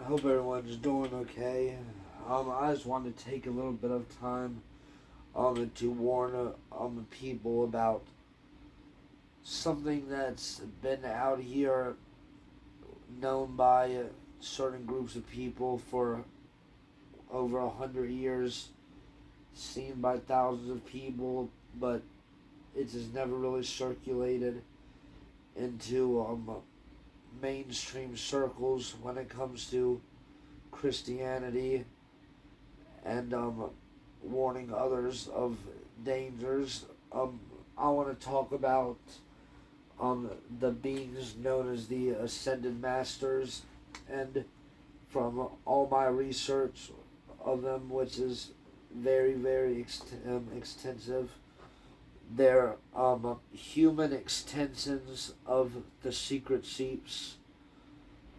I hope everyone's doing okay. I just wanted to take a little bit of time to warn people about something that's been out here known by certain groups of people for over 100 years, seen by thousands of people, but it has never really circulated into mainstream circles when it comes to Christianity and warning others of dangers. I want to talk about the beings known as the Ascended Masters, and from all my research of them, which is very extensive, they're human extensions of the secret chiefs.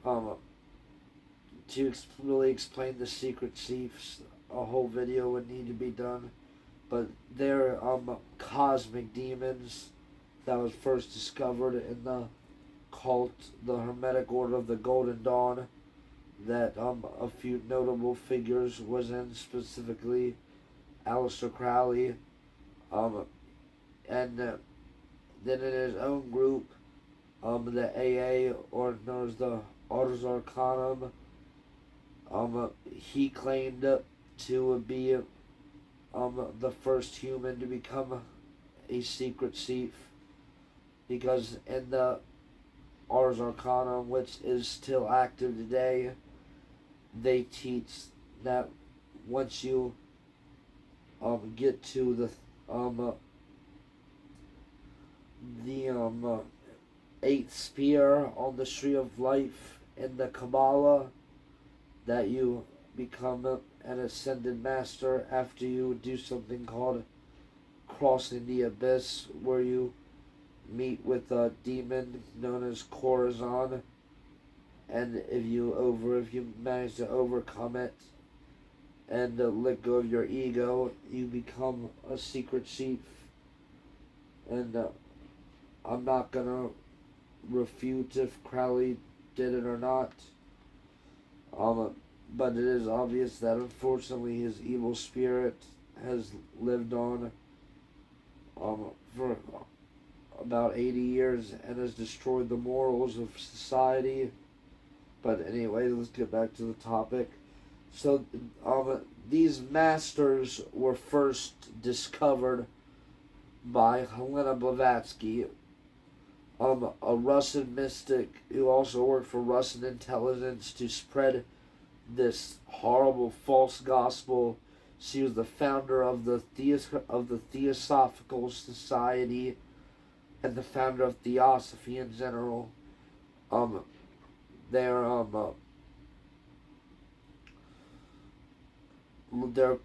To really explain the secret chiefs, a whole video would need to be done. But they're cosmic demons that was first discovered in the cult, the Hermetic Order of the Golden Dawn, that a few notable figures was in, specifically Aleister Crowley, and then in his own group, the AA, or known as the Ars Arcanum, he claimed to be the first human to become a secret chief, because in the Ars Arcanum, which is still active today, they teach that once you get to the eighth spear on the tree of life in the Kabbalah, that you become an ascended master after you do something called crossing the abyss, where you meet with a demon known as Corazon, and if you manage to overcome it and let go of your ego, you become a secret chief. And I'm not gonna refute if Crowley did it or not. But it is obvious that unfortunately his evil spirit has lived on for about 80 years and has destroyed the morals of society. But anyway, let's get back to the topic. So these masters were first discovered by Helena Blavatsky, a Russian mystic who also worked for Russian intelligence to spread this horrible false gospel. She was the founder of the Theosophical Society and the founder of Theosophy in general. Their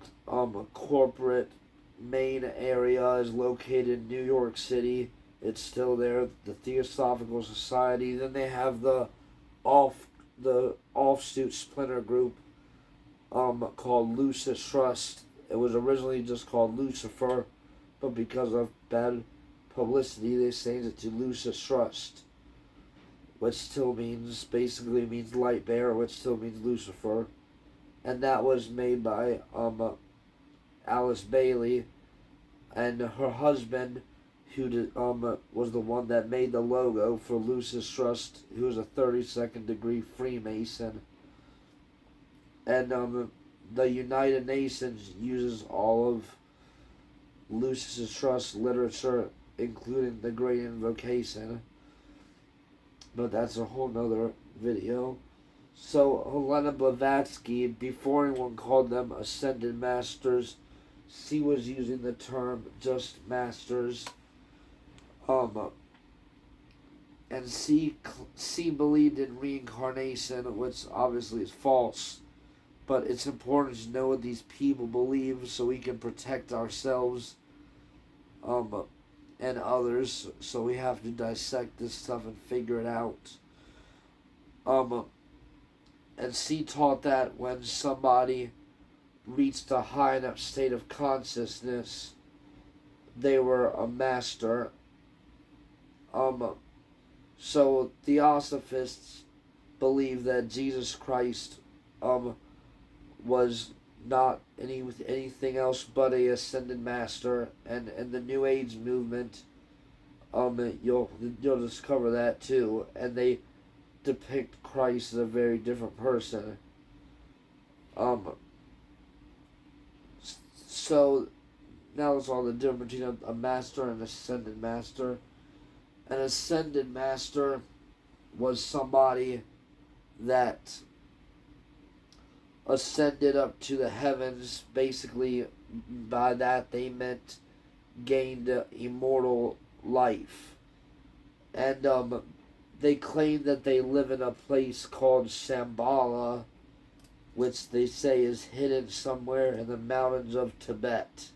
corporate main area is located in New York City. It's still there, the Theosophical Society. Then they have the offshoot splinter group called Lucitrust. It was originally just called Lucifer, but because of bad publicity, they changed it to Lucitrust, which still basically means light bearer, which still means Lucifer. And that was made by Alice Bailey, and her husband, who was the one that made the logo for Lucitrust, who was a 32nd degree Freemason. And the United Nations uses all of Lucitrust literature, including the Great Invocation. But that's a whole nother video. So Helena Blavatsky, before anyone called them Ascended Masters, she was using the term just Masters. And she believed in reincarnation, which obviously is false. But it's important to know what these people believe so we can protect ourselves and others. So we have to dissect this stuff and figure it out. And she taught that when somebody reached a high enough state of consciousness, they were a master. So Theosophists believe that Jesus Christ was not anything else but a ascended master, and in the New Age movement, you'll discover that too, and they depict Christ as a very different person. Um, so now it's all the difference between a master and an ascended master. An ascended master was somebody that ascended up to the heavens. Basically, by that they meant gained immortal life. And they claim that they live in a place called Shambhala, which they say is hidden somewhere in the mountains of Tibet.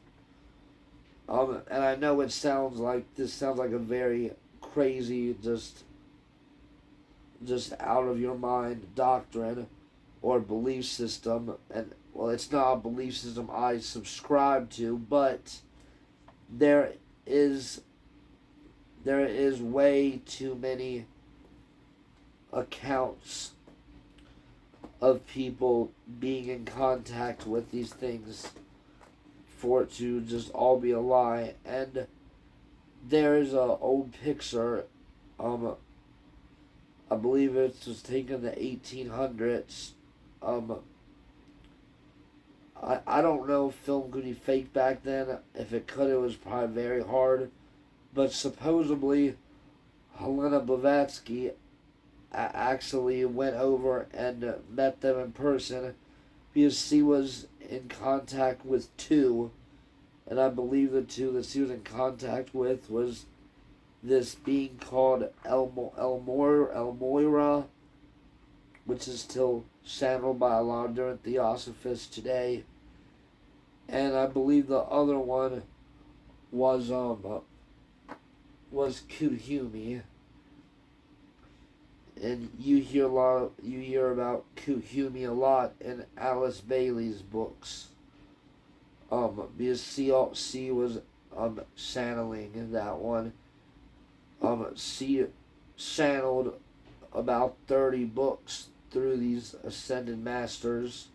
And I know this sounds like a very crazy, just out of your mind doctrine or belief system, and well, it's not a belief system I subscribe to, but there is way too many accounts of people being in contact with these things for it to just all be a lie. And there is a old picture, I believe it was taken in the 1800s. I don't know if film could be fake back then. If it could, it was probably very hard. But supposedly, Helena Blavatsky actually went over and met them in person, because she was in contact with two, and I believe the two that she was in contact with was this being called El Moira, which is still channeled by a lot of different theosophists today, and I believe the other one was Kuthumi. And you hear about Kuthumi a lot in Alice Bailey's books. Because she was channeling in that one. She channeled about 30 books through these ascended masters.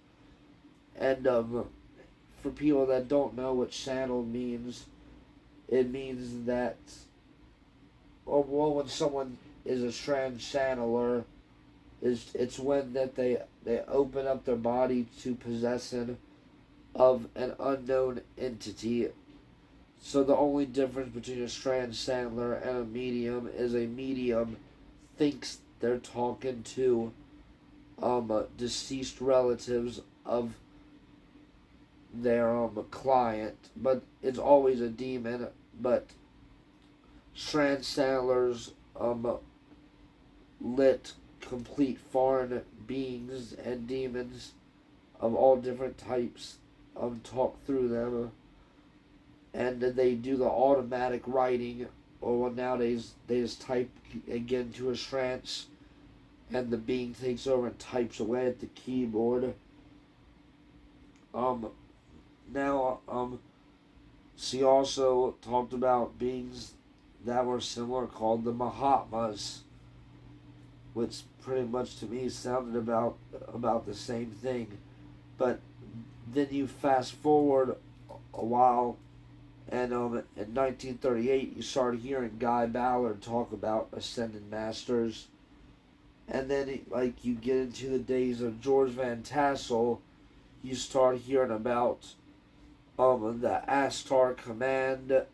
And for people that don't know what channeled means, it means that, well, when someone is a trans channeler, it's when that they open up their body to possession of an unknown entity. So the only difference between a trans channeler and a medium is a medium thinks they're talking to deceased relatives of their client, but it's always a demon. But trans channelers let complete foreign beings and demons of all different types talk through them, and they do the automatic writing, or nowadays they just type again to a trance, and the being takes over and types away at the keyboard. She also talked about beings that were similar called the Mahatmas, which pretty much to me sounded about the same thing. But then you fast forward a while, and in 1938 you started hearing Guy Ballard talk about ascended masters, and then you get into the days of George Van Tassel, you start hearing about the Astar Command,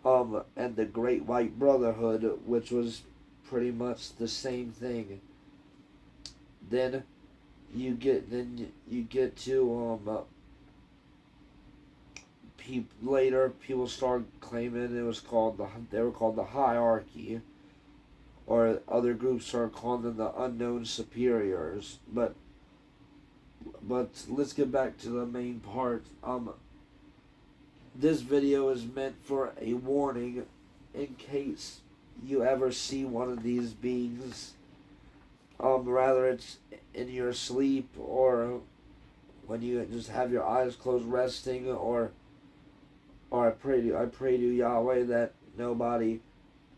and the Great White Brotherhood, which was pretty much the same thing. Then you get to later people started claiming they were called the hierarchy, or other groups started calling them the unknown superiors. But let's get back to the main part. This video is meant for a warning in case you ever see one of these beings, rather it's in your sleep or when you just have your eyes closed resting, or I pray to Yahweh that nobody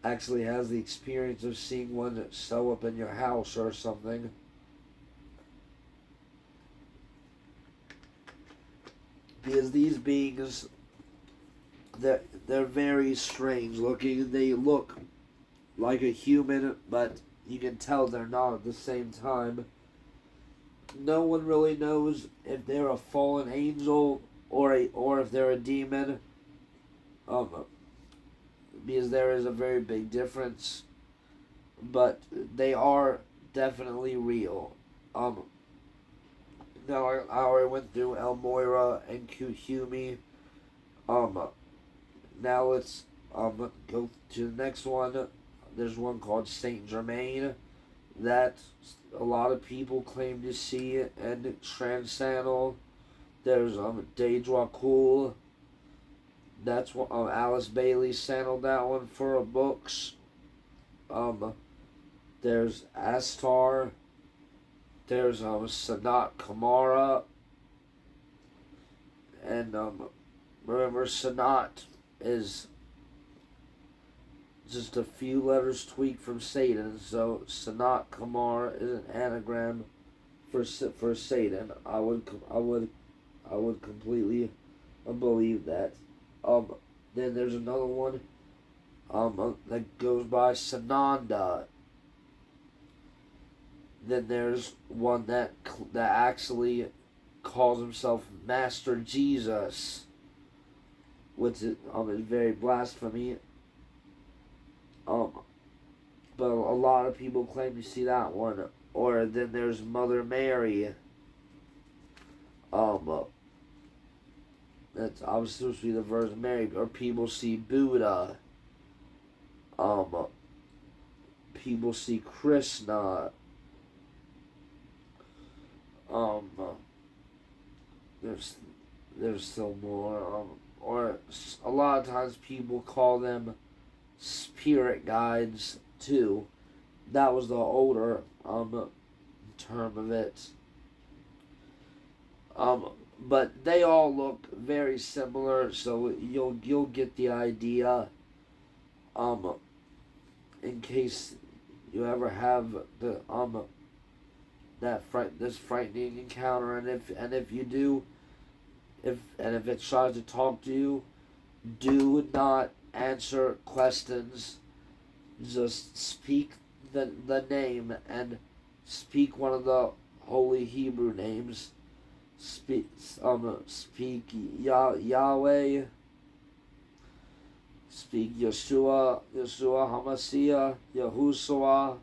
actually has the experience of seeing one show up in your house or something. because these beings, they're very strange looking. They look like a human, but you can tell they're not at the same time. No one really knows if they're a fallen angel or if they're a demon. Because there is a very big difference, but they are definitely real. Now I already went through El Moira and Kuhumi. Now let's go to the next one. There's one called Saint Germain that a lot of people claim to see and transcendal. There's Deidra Cool. That's what Alice Bailey sampled that one for her books. There's Astar. There's Sanat Kamara. And remember, Sanat is just a few letters tweaked from Satan. So Sanat Kamara is an anagram for Satan. I would completely believe that. Then there's another one that goes by Sananda. Then there's one that actually calls himself Master Jesus, which is very blasphemy. But a lot of people claim to see that one. Or then there's Mother Mary. That's obviously supposed to be the Virgin Mary. Or people see Buddha. People see Krishna. There's still more. Or a lot of times people call them spirit guides too. That was the older term of it. But they all look very similar, so you'll get the idea. In case you ever have the this frightening encounter, and if you do, if it tries to talk to you, do not answer questions. Just speak the name and speak one of the holy Hebrew names. Speak Yahweh. Speak Yeshua Hamashiach, Yahushua.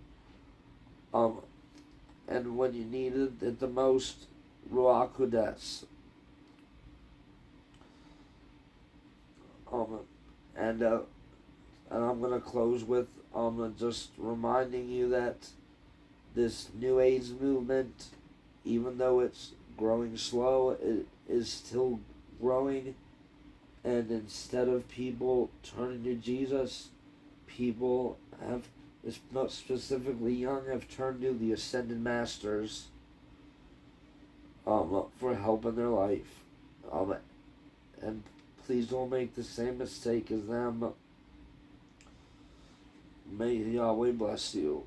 And when you need it at the most, Ruach Kodesh. And I'm gonna close with just reminding you that this New Age movement, even though it's growing slow, it is still growing. And instead of people turning to Jesus, people have, not specifically young, have turned to the ascended masters for help in their life. And please don't make the same mistake as them. May Yahweh bless you.